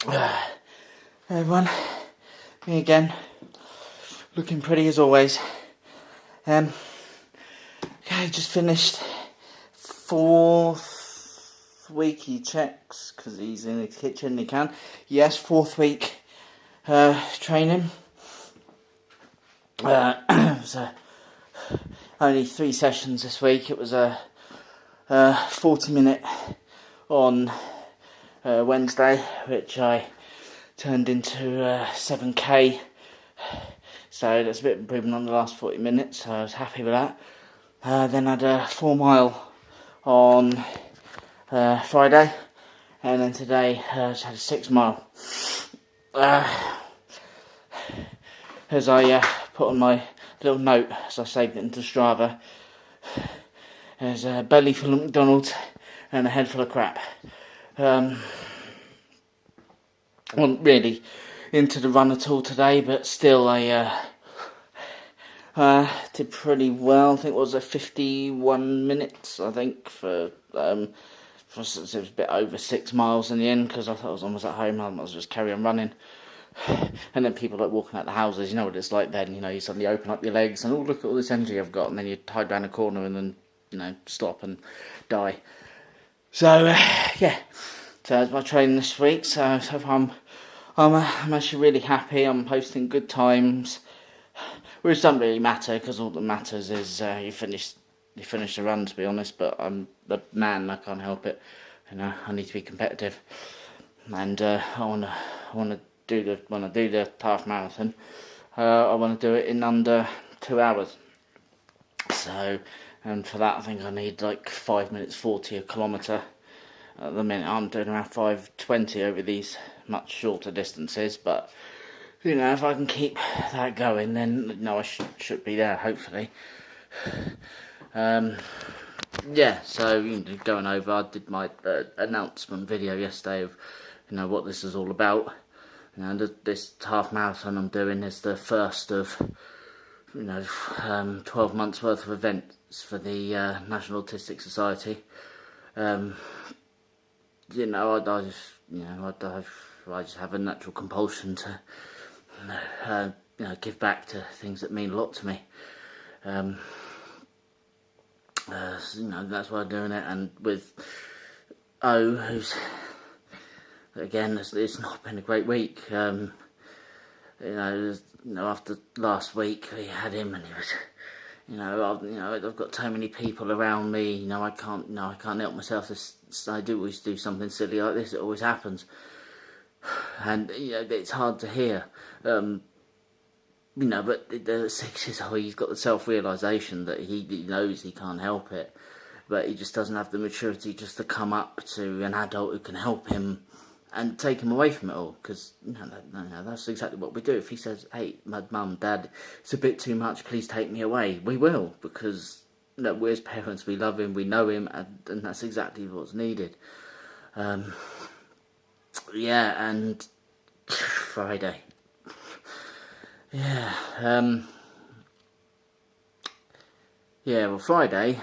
Hey everyone, me again, looking pretty as always. Okay, just finished 4th week. He checks because he's in the kitchen. He can. Yes, 4th week training. It was only 3 sessions this week. It was a 40-minute on Wednesday, which I turned into 7k, so that's a bit of improvement on the last 40 minutes, so I was happy with that. Then I had a 4 mile on Friday, and then today I just had a 6 mile. As I put on my little note, as I saved it into Strava, there's a belly full of McDonald's and a head full of crap. I wasn't really into the run at all today, but still I did pretty well. I think it was 51 minutes, I think, for it was a bit over 6 miles in the end, because I thought I was almost at home. I was just carry on running. And then people like walking out the houses, you know what it's like then, you suddenly open up your legs and, oh, look at all this energy I've got, and then you hide down a corner and then, stop and die. So, yeah. So that's my training this week. So far I'm actually really happy. I'm posting good times, which doesn't really matter, because all that matters is you finish the run, to be honest. But I'm the man, I can't help it. I need to be competitive, and when I do the half marathon, I want to do it in under 2 hours. So, and for that I think I need like 5 minutes 40 a kilometre. At the minute I'm doing around 5:20 over these much shorter distances, but if I can keep that going, then I should be there, hopefully. Yeah, so going over, I did my announcement video yesterday of what this is all about. This half marathon I'm doing is the first of 12 months worth of events for the National Autistic Society. I just have a natural compulsion to give back to things that mean a lot to me. That's why I'm doing it. And with who's again, it's not been a great week. After last week we had him, and he was, I've got so many people around me. I can't help myself. I do always do something silly like this. It always happens, and it's hard to hear. But at 6 years old, he's got the self-realisation that he knows he can't help it, but he just doesn't have the maturity just to come up to an adult who can help him and take him away from it all. Because that's exactly what we do. If he says, "Hey, my mum, dad, it's a bit too much, please take me away," we will, because we're his parents, we love him, we know him, and that's exactly what's needed. Yeah, and Friday. Yeah, well, Friday,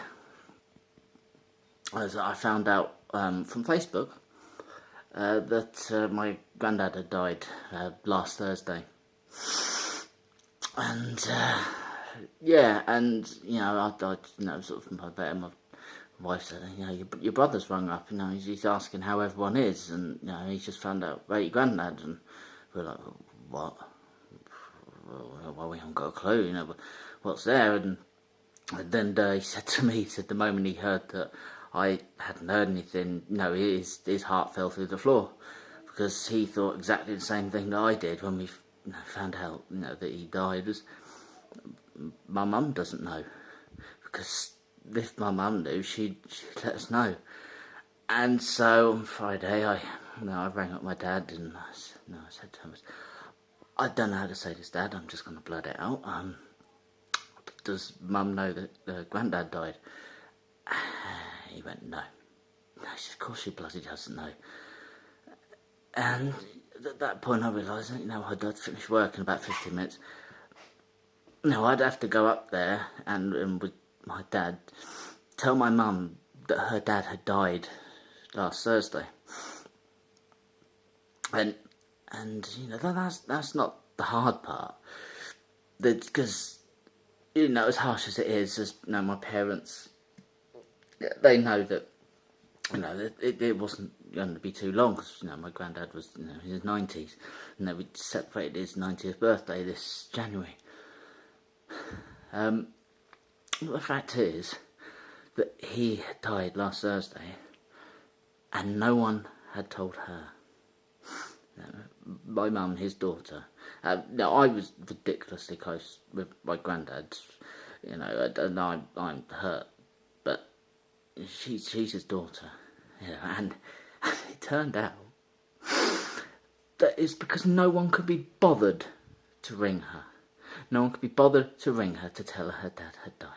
as I found out from Facebook, that my granddad had died last Thursday. And I sort of my wife said, your brother's rung up, he's asking how everyone is, and he's just found out about your granddad, and we're like, what? Well, we haven't got a clue, what's there. And then he said to me, the moment he heard that I hadn't heard anything, his heart fell through the floor, because he thought exactly the same thing that I did when we found out, that he died. My mum doesn't know, because if my mum knew, she'd let us know. And so on Friday, I rang up my dad, and I said to him, I don't know how to say this, Dad, I'm just going to blurt it out. Does Mum know that Granddad died? He went, no. Of course she bloody doesn't know. And at that point I realised, I'd finished work in about 15 minutes. I'd have to go up there and with my dad, tell my mum that her dad had died last Thursday. And And, you know, that's not the hard part. Because, you know, as harsh as it is, as, you know, my parents, they know that, you know, it wasn't going to be too long, because, you know, my granddad was, you know, in his 90s, and then we celebrated his 90th birthday this January. The fact is that he had died last Thursday, and no one had told her. My mum, his daughter. Now, I was ridiculously close with my granddad, you know, and I'm hurt, but she's his daughter, you know, and it turned out that it's because no one could be bothered to ring her. No one could be bothered to ring her to tell her dad had died.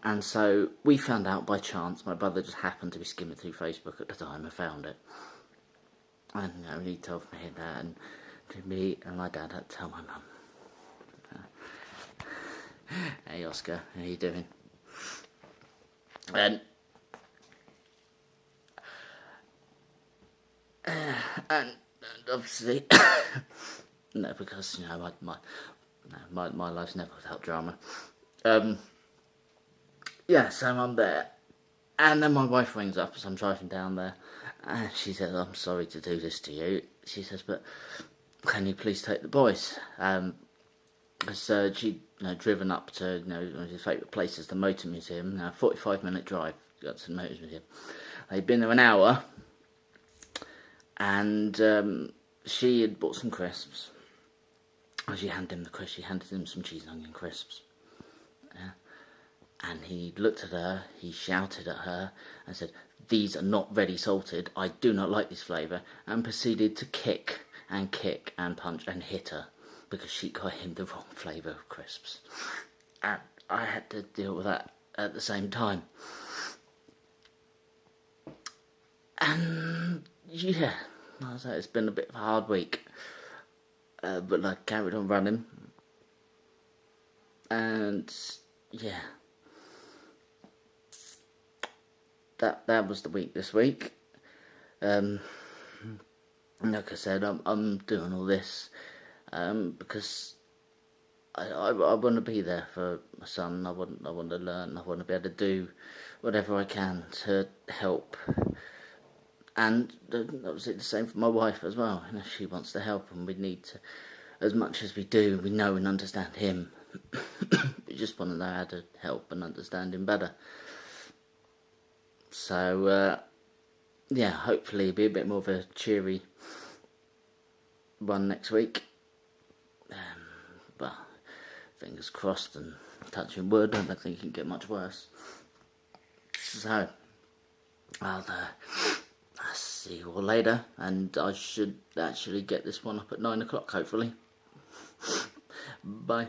And so we found out by chance. My brother just happened to be skimming through Facebook at the time and found it. And, you know, he told me that, and me and my dad had to tell my mum. Hey Oscar, how you doing? And obviously, no, because, you know, my life's never without drama. Yeah, so I'm there, and then my wife rings up as I'm driving down there, and she says, "I'm sorry to do this to you." She says, "But can you please take the boys?" So she'd, you know, driven up to, you know, one of his favourite places, the Motor Museum. Now, 45-minute drive, got to the Motor Museum. They'd been there an hour, and she had bought some crisps. As she handed him the crisps, she handed him some cheese and onion crisps. Yeah. And he looked at her, he shouted at her and said, "These are not ready salted, I do not like this flavour," and proceeded to kick and punch and hit her because she got him the wrong flavour of crisps. And I had to deal with that at the same time. And yeah, it's been a bit of a hard week, but I carried on running, and yeah. That was the week this week. Like I said, I'm doing all this because I want to be there for my son. I want to learn. I want to be able to do whatever I can to help. And obviously the same for my wife as well. You know, she wants to help, and we need to, as much as we do, we know and understand him. We just want to know how to help and understand him better. So, yeah, hopefully it'll be a bit more of a cheery one next week. Well, fingers crossed and touching wood, I don't think it can get much worse. So, I'll see you all later, and I should actually get this one up at 9 o'clock, hopefully. Bye.